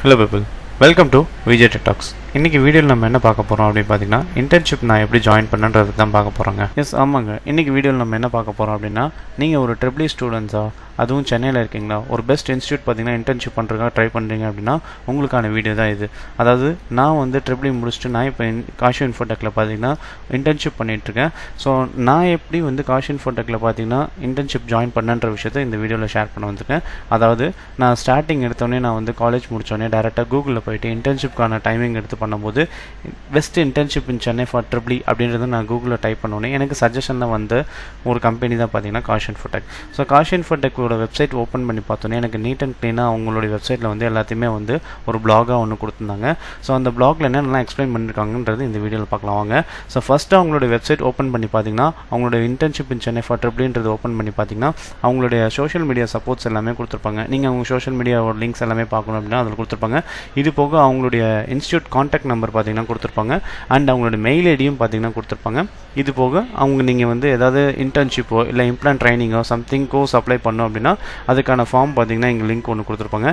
Hello people, welcome to VJ Tech Talks. இன்றைக்கி வீடியோவில் நம்ம என்ன பார்க்க போகிறோம் அப்படின்னு பார்த்தீங்கன்னா இன்டர்ன்ஷிப் நான் எப்படி ஜாயின் பண்ணுறது தான் பார்க்க போகிறோங்க. எஸ் ஆமாங்க, இன்றைக்கி வீடியோவில் நம்ம என்ன பார்க்க போகிறோம் அப்படின்னா நீங்கள் ஒரு ட்ரிபிள் ஸ்டூடெண்ட்ஸா அதுவும் சென்னையில் இருக்கீங்களா ஒரு பெஸ்ட் இன்ஸ்டியூட் பார்த்தீங்கன்னா இன்டர்ன்ஷிப் பண்ணுறதுக்காக ட்ரை பண்ணுறீங்க அப்படின்னா உங்களுக்கான வீடியோ தான் இது. அதாவது நான் வந்து ட்ரிபிள் முடிச்சுட்டு நான் இப்போ காஷி இன்ஃபோடெக்கில் பார்த்தீங்கன்னா இன்டர்ன்ஷிப் பண்ணிகிட்ருக்கேன். ஸோ நான் எப்படி வந்து காஷி இன்ஃபோடெக்கில் பார்த்தீங்கன்னா இன்டர்ன்ஷிப் ஜாயின் பண்ணன்ற விஷயத்தை இந்த வீடியோவில் ஷேர் பண்ண வந்திருக்கேன். அதாவது நான் ஸ்டார்டிங் எடுத்தோடனே நான் வந்து காலேஜ் முடித்தோடனே டேரெக்டாக கூகுளில் போயிட்டு இன்டர்ன்ஷிப்கான டைமிங் எடுத்து பண்ணும்போது best internship in Chennai for triple அப்படின்றத நான் கூகுளில் டைப் பண்ணோன்னே எனக்கு சஜஷனில் வந்த ஒரு கம்பெனி தான் பார்த்தீங்கன்னா காஷி இன்ஃபோடெக். ஸோ காஷி இன்ஃபோடெக்கோட வெப்சைட் ஓப்பன் பண்ணி பார்த்தோன்னே எனக்கு நீட் அண்ட் க்ளீனாக அவங்களுடைய வெப்சைட்டில் வந்து எல்லாத்தையுமே வந்து ஒரு பிளாகாக ஒன்று கொடுத்துருந்தாங்க. ஸோ அந்த பிளாகில் என்னென்னலாம் எக்ஸ்பிளைன் பண்ணியிருக்காங்கன்றது இந்த வீடியோவில் பார்க்கலாம் வாங்க. ஸோ ஃபஸ்ட்டு அவங்களுடைய வெப்சைட் ஓப்பன் பண்ணி பார்த்தீங்கன்னா அவங்களுடைய இன்டர்ன்ஷிப் இன் சென்னை ஃபார் ட்ரிபிள்ன்றது ஓப்பன் பண்ணி பார்த்தீங்கன்னா அவங்களுடைய சோஷியல் மீடியா சப்போர்ட்ஸ் எல்லாமே கொடுத்துருப்பாங்க. நீங்கள் அவங்க சோஷியல் மீடியாவோட லிங்க்ஸ் எல்லாமே பார்க்கணும் அப்படின்னா அதில் கொடுத்துருப்பாங்க. இது போக அவங்களுடைய இன்ஸ்டியூட் கான்டாக்ட் நம்பர் பார்த்தீங்கன்னா கொடுத்துருப்பாங்க அண்ட் அவங்களோட மெயில் ஐடியும் பார்த்தீங்கன்னா கொடுத்துருப்பாங்க. இது போக அவங்க நீங்கள் வந்து ஏதாவது இன்டர்ன்ஷிப்போ இல்லை இம்ப்ளான் ட்ரைனிங்கோ சம்திங் கோர்ஸ் அப்ளை பண்ணோம் அப்படின்னா அதுக்கான ஃபார்ம் பார்த்தீங்கன்னா எங்கள் லிங்க் ஒன்று கொடுத்துருப்பாங்க.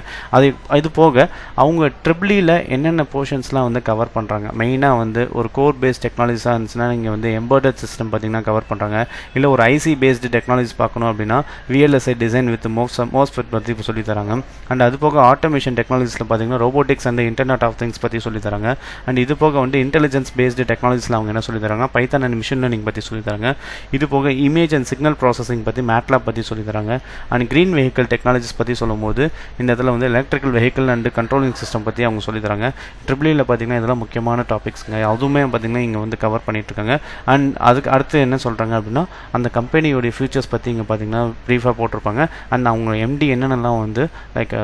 இது போக அவங்க ட்ரிபிளியில் என்னென்ன போர்ஷன்ஸ்லாம் வந்து கவர் பண்ணுறாங்க, மெயினாக வந்து ஒரு கோர் பேஸ்ட் டெக்னாலஜிஸாக இருந்துச்சுன்னா நீங்கள் வந்து எம்பர்டட் சிஸ்டம் பார்த்தீங்கன்னா கவர் பண்ணுறாங்க. இல்லை ஒரு ஐசி பேஸ்டு டெக்னாலஜிஸ் பார்க்கணும் அப்படின்னா VLSI டிசைன் வித் மோஸ்ஃபெட் பற்றி இப்போ சொல்லித்தராங்க. அண்ட் அது போக ஆட்டோமேஷன் டெக்னாலஜிஸில் பார்த்தீங்கன்னா robotics and internet of things பற்றி சொல்லித்தராங்க. அண்ட் இது போக வந்து இன்டெலிஜென்ஸ் பேஸ்டு டெக்னாலஜிஸில் அவங்க என்ன சொல்லி தராங்க, பைத்தான் அண்ட் மிஷின் லேர்னிங் பற்றி சொல்லி தராங்க. இது போக இமேஜ் அண்ட் சிக்னல் ப்ராசஸிங் பற்றி மேட்லாப் பற்றி சொல்லி தராங்க. அண்ட் க்ரீன் வெஹிக்கல் டெக்னாலஜிஸ் பற்றி சொல்லும்போது இந்த இடத்துல வந்து electrical vehicle and controlling system பற்றி அவங்க சொல்லி தராங்க. ட்ரிபிளியில் பார்த்தீங்கன்னா இதெல்லாம் முக்கியமான டாபிக்ஸுங்க, அதுவுமே பார்த்தீங்கன்னா இங்கே வந்து கவர் பண்ணிட்டு இருக்காங்க. அண்ட் அதுக்கு அடுத்து என்ன சொல்கிறாங்க அப்படின்னா அந்த கம்பெனியோடைய ஃபியூச்சர்ஸ் பற்றி இங்கே பார்த்தீங்கன்னா ப்ரீஃபாக போட்டிருப்பாங்க. அண்ட் அவங்க MD என்னென்னலாம் வந்து லைக்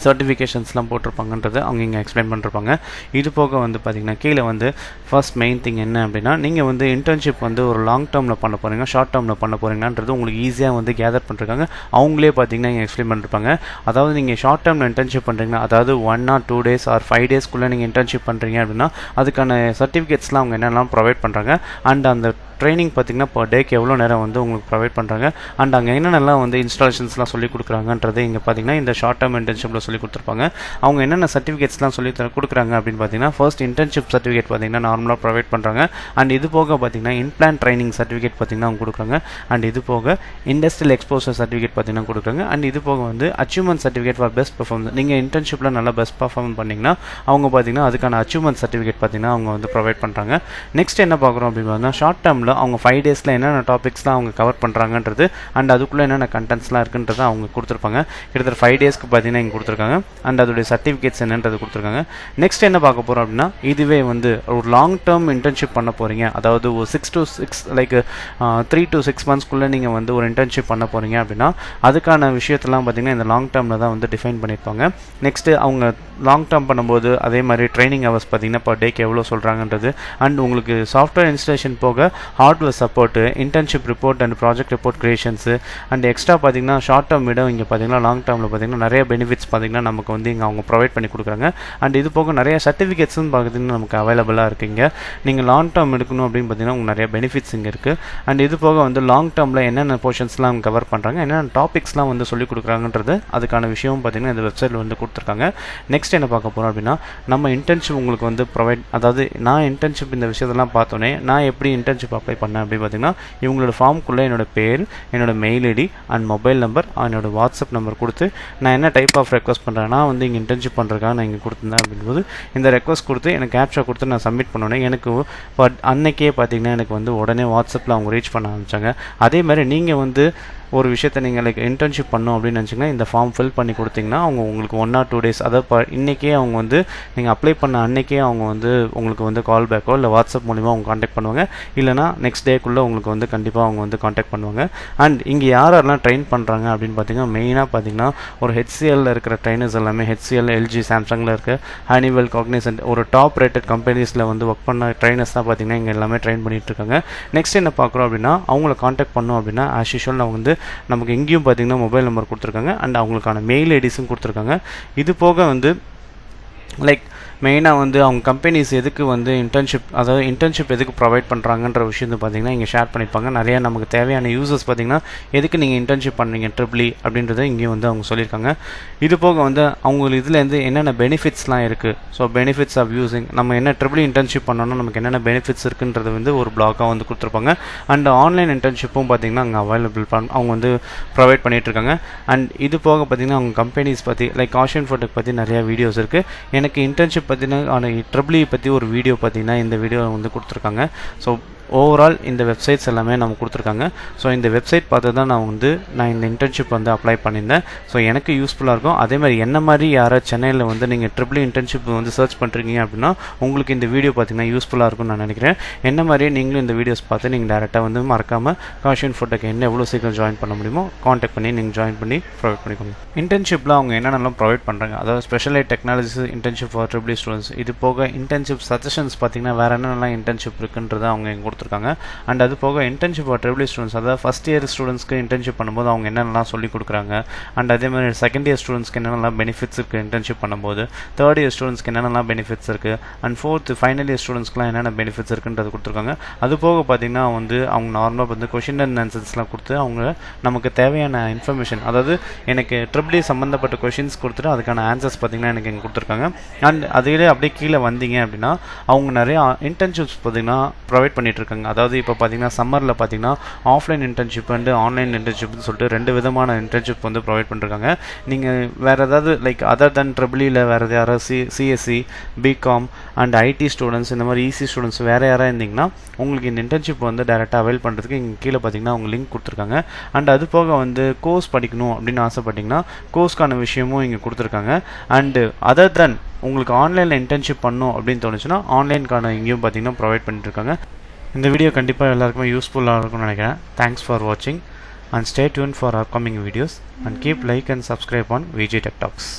சர்டிஃபிகேஷன்ஸ்லாம் போட்டிருப்பாங்கன்றது அவங்க இங்கே எக்ஸ்பிளைன் பண்ணிருப்பாங்க. இது போக வந்து பார்த்திங்கன்னா கீழே வந்து ஃபர்ஸ்ட் மெயின் திங் என்ன அப்படின்னா நீங்கள் வந்து இன்டர்ன்ஷிப் வந்து ஒரு லாங் டேர்மில் பண்ண போகிறீங்க ஷார்ட் டேர்மில் பண்ண போகிறீங்கன்றது உங்களுக்கு ஈஸியாக வந்து கேதர் பண்ணிருக்காங்க. அவங்களே பார்த்திங்கன்னா இங்கே எக்ஸ்பிளைன் பண்ணிருப்பாங்க. அதாவது நீங்கள் ஷார்ட் டேர்மில் இன்டர்ன்ஷிப் பண்ணுறீங்கன்னா அதாவது 1 or 2 days or 5 daysக்குள்ளே நீங்கள் இன்டர்ன்ஷிப் பண்ணுறீங்க அப்படின்னா அதுக்கான சர்டிஃபிகேட்ஸ்லாம் அவங்க என்னெல்லாம் ப்ரொவைட் பண்ணுறாங்க. அண்ட் அந்த ட்ரைனிங் பார்த்திங்கன்னா பர் டேக்கு எவ்வளோ நேரம் வந்து உங்களுக்கு ப்ரொவைட் பண்ணுறாங்க. அண்ட் அங்கே என்னென்னலாம் வந்து இன்ஸ்டாலேஷன்ஸ்லாம் சொல்லி கொடுக்குறாங்கன்றது இங்கே பார்த்திங்கன்னா இந்த ஷார்ட் டேர்ம் இன்டர்ன்ஷிப்பில் சொல்லி கொடுத்துருப்பாங்க. அவங்க என்னென்ன சர்டிஃபிகேட்ஸ்லாம் சொல்லி கொடுக்குறாங்க அப்படின்னு பார்த்தீங்கன்னா ஃபர்ஸ்ட் இன்டர்ன்ஷிப் சர்டிஃபிகேட் பார்த்திங்கன்னா நார்மலாக ப்ரொவைட் பண்ணுறாங்க. அண்ட் இது போக பார்த்திங்கன்னா இம்ப்ளான் ட்ரைனிங் சர்டிஃபிகேட் பார்த்திங்கன்னா அவங்க கொடுக்குறாங்க. அண்ட் இது போக இண்டஸ்ட்ரியல் எக்ஸ்போசர் சர்டிஃபிகேட் பார்த்திங்கன்னா கொடுக்குறாங்க. அண்ட் இது போக வந்து achievement certificate for best performance, நீங்கள் இன்டர்ன்ஷிப்பில் நல்லா பெஸ்ட் பர்ஃபார்மன்ஸ் பண்ணிங்கன்னா அவங்க பார்த்திங்கன்னா அதுக்கான அச்சீவ்மெண்ட் சர்டிஃபிகேட் பார்த்திங்கன்னா அவங்க வந்து ப்ரொவைட் பண்ணுறாங்க. நெக்ஸ்ட் என்ன பார்க்குறோம் அப்படின்னு பார்த்தீங்கன்னா ஷார்ட் டேர்மில் அவங்க 5 days என்னென்ன டாபிக்ஸ்லாம் அவங்க கவர் பண்ணுறாங்கன்றது அண்ட் அதுக்குள்ளே என்னென்ன கண்டென்ட்ஸ்லாம் இருக்குன்றதை அவங்க கொடுத்துருப்பாங்க. கிட்டத்தட்ட 5 daysக்கு பார்த்தீங்கன்னா இங்கே கொடுத்துருக்காங்க. அண்ட் அதோடைய சர்டிஃபிகேட்ஸ் என்னன்றது கொடுத்துருக்காங்க. நெக்ஸ்ட் என்ன பார்க்க போகிறோம் அப்படின்னா இதுவே வந்து ஒரு லாங் டேர்ம் இன்டர்ன்ஷிப் பண்ண போகிறீங்க, அதாவது ஒரு 6 to 6 லைக் 3 to 6 monthsக்குள்ளே நீங்கள் வந்து ஒரு இன்டர்ன்ஷிப் பண்ண போகிறீங்க அப்படின்னா அதுக்கான விஷயத்தெல்லாம் பார்த்தீங்கன்னா இந்த லாங் டேர்மில் தான் வந்து டிஃபைன் பண்ணியிருப்பாங்க. நெக்ஸ்ட்டு அவங்க லாங் டேர்ம் பண்ணும்போது அதே மாதிரி ட்ரைனிங் ஹவர்ஸ் பார்த்தீங்கன்னா பர் டேக்கு எவ்வளோ சொல்கிறாங்கன்றது அண்ட் உங்களுக்கு சாஃப்ட்வேர் இன்ஸ்டலேஷன் போக hardware support, internship report and project report creations and extra பார்த்தீங்கன்னா ஷார்ட் டேர்ம் விட இங்கே பார்த்தீங்கன்னா லாங் டேர்மில் பார்த்தீங்கன்னா நிறைய பெனிஃபிட்ஸ் பார்த்தீங்கன்னா நமக்கு வந்து இங்கே அவங்க ப்ரொவைட் பண்ணி கொடுக்குறாங்க. அண்ட் இது போக நிறைய சர்டிஃபிகேட்ஸும் பார்த்தீங்கன்னா நமக்கு அவைலபிளாக இருக்குங்க. நீங்கள் லாங் டேர்ம் எடுக்கணும் அப்படின்னு பார்த்தீங்கன்னா உங்களுக்கு நிறைய பெனிஃபிட்ஸ் இங்கே இருக்குது. அண்ட் இது போக வந்து லாங் டேர்மில் என்னென்ன போர்ஷன்ஸ்லாம் கவர் பண்ணுறாங்க, என்னென்ன டாபிக்ஸ்லாம் வந்து சொல்லிக் கொடுக்குறாங்கன்றது அதுக்கான விஷயமும் பார்த்தீங்கன்னா இந்த வெப்சைட்டில் வந்து கொடுத்துருக்காங்க. நெக்ஸ்ட் என்ன பார்க்க போகிறோம் அப்படின்னா நம்ம இன்டர்ன்ஷிப் உங்களுக்கு வந்து அதாவது நான் இன்டர்ன்ஷிப் இந்த விஷயத்தெல்லாம் பார்த்தோன்னே நான் எப்படி இன்டர்ன்ஷிப் அப்ளை பண்ணேன் அப்படின்னு பார்த்தீங்கன்னா இவங்களோட ஃபார்முக்குள்ளே என்னோட பேர், என்னோட mail ID and mobile number, என்னோட வாட்ஸ்அப் நம்பர் கொடுத்து நான் என்ன டைப் ஆஃப் ரெக்வஸ்ட் பண்ணுறேன், நான் வந்து இங்கே இன்டர்ன்ஷிப் பண்ணுறதுக்காக நான் இங்கே கொடுத்துருந்தேன் அப்படிங்கும்போது இந்த ரெக்வஸ்ட் கொடுத்து எனக்கு கேப்சா கொடுத்து நான் சப்மிட் பண்ணோன்னே எனக்கு அன்னைக்கே பார்த்தீங்கன்னா எனக்கு வந்து உடனே வாட்ஸ்அப்பில் அவங்க ரீச் பண்ண ஆரம்பித்தாங்க. அதே மாதிரி நீங்கள் வந்து ஒரு விஷயத்தை நீங்கள் லைக் இன்டர்ன்ஷிப் பண்ணோம் அப்படின்னு நினச்சிங்கன்னா இந்த ஃபார்ம் ஃபில் பண்ணி கொடுத்தீங்கன்னா அவங்க உங்களுக்கு 1 or 2 days அதாவது இன்றைக்கே அவங்க வந்து நீங்கள் அப்ளை பண்ண அன்றைக்கே அவங்க வந்து உங்களுக்கு வந்து கால் பேக்கோ இல்லை வாட்ஸ்அப் மூலிமா அவங்க காண்டாக்ட் பண்ணுவாங்க. இல்லைனா நெக்ஸ்ட் டேக்குள்ளே உங்களுக்கு வந்து கண்டிப்பாக அவங்க வந்து காண்டாக்ட் பண்ணுவாங்க. அண்ட் இங்கே யாரெல்லாம் ட்ரெயின் பண்ணுறாங்க அப்படின்னு பார்த்தீங்கன்னா மெயினாக பார்த்தீங்கன்னா ஒரு HCLல இருக்கிற ட்ரைனர்ஸ் எல்லாமே HCL, LG, சாம்சங்கில் இருக்க ஹனிவெல், காக்னிசன்ட் ஒரு டாப் ரேட்டட் கம்பெனிஸில் வந்து ஒர்க் பண்ண ட்ரைனர்ஸ் தான் பார்த்தீங்கன்னா இங்கே எல்லாமே ட்ரெயின் பண்ணிட்டு இருக்காங்க. நெக்ஸ்ட் என்ன பார்க்குறோம் அப்படின்னா அவங்கள காண்டாக்ட் பண்ணோம் அப்படின்னா ஆஸ் யூஷுவல் அவங்க வந்து நமக்கு எங்கேயும் பார்த்தீங்கன்னா மொபைல் நம்பர் கொடுத்துருக்காங்க அண்ட் அவங்களுக்கான மெயில் ஐடிஸும் கொடுத்துருக்காங்க. இது போக வந்து லைக் மெயினாக வந்து அவங்க கம்பெனிஸ் எதுக்கு வந்து இன்டர்ன்ஷிப் எதுக்கு ப்ரொவைட் பண்ணுறாங்கன்ற விஷயம் பார்த்தீங்கன்னா இங்கே ஷேர் பண்ணியிருப்பாங்க. நிறையா நமக்கு தேவையான யூசர்ஸ் பார்த்தீங்கன்னா எதுக்கு நீங்கள் இன்டர்ன்ஷிப் பண்ணுறீங்க ட்ரிபிள் அப்படின்றத இங்கே வந்து அவங்க சொல்லியிருக்காங்க. இது போக வந்து அவங்க இதுலேருந்து என்னென்ன பெனிஃபிட்ஸ்லாம் இருக்குது, ஸோ பெனிஃபிட்ஸ் ஆஃப் யூஸிங் நம்ம என்ன ட்ரிபிள் இன்டர்ன்ஷிப் பண்ணோன்னா நமக்கு என்னென்ன பெனிஃபிட்ஸ் இருக்குன்றது வந்து ஒரு பிளாக்காக வந்து கொடுத்துருப்பாங்க. அண்ட் ஆன்லைன் இன்டர்ன்ஷிப்பும் பார்த்தீங்கன்னா அங்கே அவைலபிள் அவங்க வந்து ப்ரொவைட் பண்ணிகிட்ருக்காங்க. அண்ட் இது போக பார்த்தீங்கன்னா அவங்க கம்பெனிஸ் பற்றி லைக் காஷன் ஃபோட்டோக்கு பற்றி நிறையா வீடியோஸ் இருக்குது. எனக்கு இன்டர்ன்ஷிப் பற்றின ட்ரிபிள் பற்றி ஒரு வீடியோ பார்த்தீங்கன்னா இந்த வீடியோ வந்து கொடுத்துருக்காங்க. ஸோ ஓவரால் இந்த வெப்சைட்ஸ் எல்லாமே நம்ம கொடுத்துருக்காங்க. ஸோ இந்த வெப்சைட் பார்த்து தான் நான் இந்த இன்டர்ன்ஷிப் வந்து அப்ளை பண்ணியிருந்தேன். ஸோ எனக்கு யூஸ்ஃபுல்லாக இருக்கும். அதே மாதிரி என்ன மாதிரி யாராவது சென்னையில் வந்து நீங்கள் ட்ரிபிள் இன்டர்ன்ஷிப் வந்து சர்ச் பண்ணுறீங்க அப்படின்னா உங்களுக்கு இந்த வீடியோ பார்த்தீங்கன்னா யூஸ்ஃபுல்லாக இருக்கும்னு நான் நினைக்கிறேன். என்ன மாதிரியே நீங்களும் இந்த வீடியோஸ் பார்த்து நீங்கள் டேரெக்டாக வந்து மறக்காமல் காஷன் ஃபோட்டோக்கு என்ன எவ்வளோ சீக்கிரம் ஜாயின் பண்ண முடியுமோ காண்டாக்ட் பண்ணி நீங்கள் ஜாயின் பண்ணி ப்ரொவைட் பண்ணிக்கோங்க. இன்டர்ன்ஷிப்பில் அவங்க என்னென்னலாம் ப்ரொவைட் பண்ணுறாங்க, அதாவது specialist technologies internship for triple students. இது போக இன்டர்ன்ஷிப் சஜஷன்ஸ் பார்த்தீங்கன்னா வேறு என்னென்னலாம் இன்டர்ன்ஷிப் இருக்குன்றதை அவங்க எங்க கொடுத்துருக்காங்க. அண்ட் அது போக இன்டர்ன்ஷிப் ஃபார் ட்ரிபிள் ஸ்டூடெண்ட்ஸ், அதாவது ஃபஸ்ட் இயர் ஸ்டூடெண்ட்ஸ்க்கு இன்டர்ன்ஷிப் பண்ணும்போது அவங்க என்னென்னலாம் சொல்லிக் கொடுக்குறாங்க. அண்ட் அதே மாதிரி செகண்ட் இயர் ஸ்டூடெண்ட்ஸ்க்கு என்னென்னலாம் பெனிஃபிட்ஸ் இருக்குது இன்டர்ன்ஷிப் பண்ணும்போது, தேர்ட் இயர் ஸ்டூடெண்ட்ஸ்க்கு என்னென்னலாம் பெனிஃபிட்ஸ் இருக்குது, அண்ட் ஃபைனல் இயர் ஸ்டூடெண்ட்ஸ்க்குலாம் என்னென்ன பெனிஃபிட்ஸ் இருக்குன்றது கொடுத்துருக்காங்க. அது போக பார்த்தீங்கன்னா வந்து அவங்க நார்மலாக வந்து கொஷின் அண்ட் ஆன்சர்ஸ்லாம் கொடுத்து அவங்க நமக்கு தேவையான இன்ஃபர்மேஷன், அதாவது எனக்கு ட்ரிபிள் சம்மந்தப்பட்ட கொஷின்ஸ் கொடுத்துட்டு அதுக்கான ஆன்சர்ஸ் பார்த்தீங்கன்னா எனக்கு இங்கே கொடுத்துருக்காங்க. அண்ட் அதிலே அப்படியே கீழே வந்தீங்க அப்படின்னா அவங்க நிறையா இன்டர்ன்ஷிப்ஸ் பார்த்தீங்கன்னா ப்ரொவைட் பண்ணிட்டு இருக்காங்க. அதாவது இப்போ பார்த்தீங்கன்னா சம்மரில் பார்த்தீங்கன்னா ஆஃப்லைன் இன்டர்ன்ஷிப் அண்ட் ஆன்லைன் இன்டர்ன்ஷிப்னு சொல்லிட்டு 2 விதமான இன்டர்ன்ஷிப் வந்து ப்ரொவைட் பண்ணிருக்காங்க. நீங்கள் வேறு ஏதாவது லைக் அதர் தென் ட்ரிபிளியில் வேறு யாராவது CSC, BCom and IT students, இந்த மாதிரி ஈசி ஸ்டூடெண்ட்ஸ் வேறு யாராவது இருந்தீங்கன்னா உங்களுக்கு இந்த இன்டர்ன்ஷிப் வந்து டேரெக்டாக அவைல் பண்ணுறதுக்கு இங்கே கீழே பார்த்தீங்கன்னா அவங்க லிங்க் கொடுத்துருக்காங்க. அண்ட் அது போக வந்து கோர்ஸ் படிக்கணும் அப்படின்னு ஆசைப்பட்டீங்கன்னா கோர்ஸ்க்கான விஷயமும் இங்கே கொடுத்துருக்காங்க. அண்டு அதர் தென் உங்களுக்கு ஆன்லைனில் இன்டர்ன்ஷிப் பண்ணணும் அப்படின்னு தோணுச்சுன்னா ஆன்லைனுக்கான இங்கேயும் பார்த்தீங்கன்னா ப்ரொவைட் பண்ணிட்டுருக்காங்க. இந்த வீடியோ கண்டிப்பாக எல்லாருக்குமே யூஸ்ஃபுல்லாக இருக்கும்னு நினைக்கிறேன். தேங்க்ஸ் ஃபார் வாட்சிங் and stay tuned for upcoming videos and keep like and subscribe on Viji tech tax.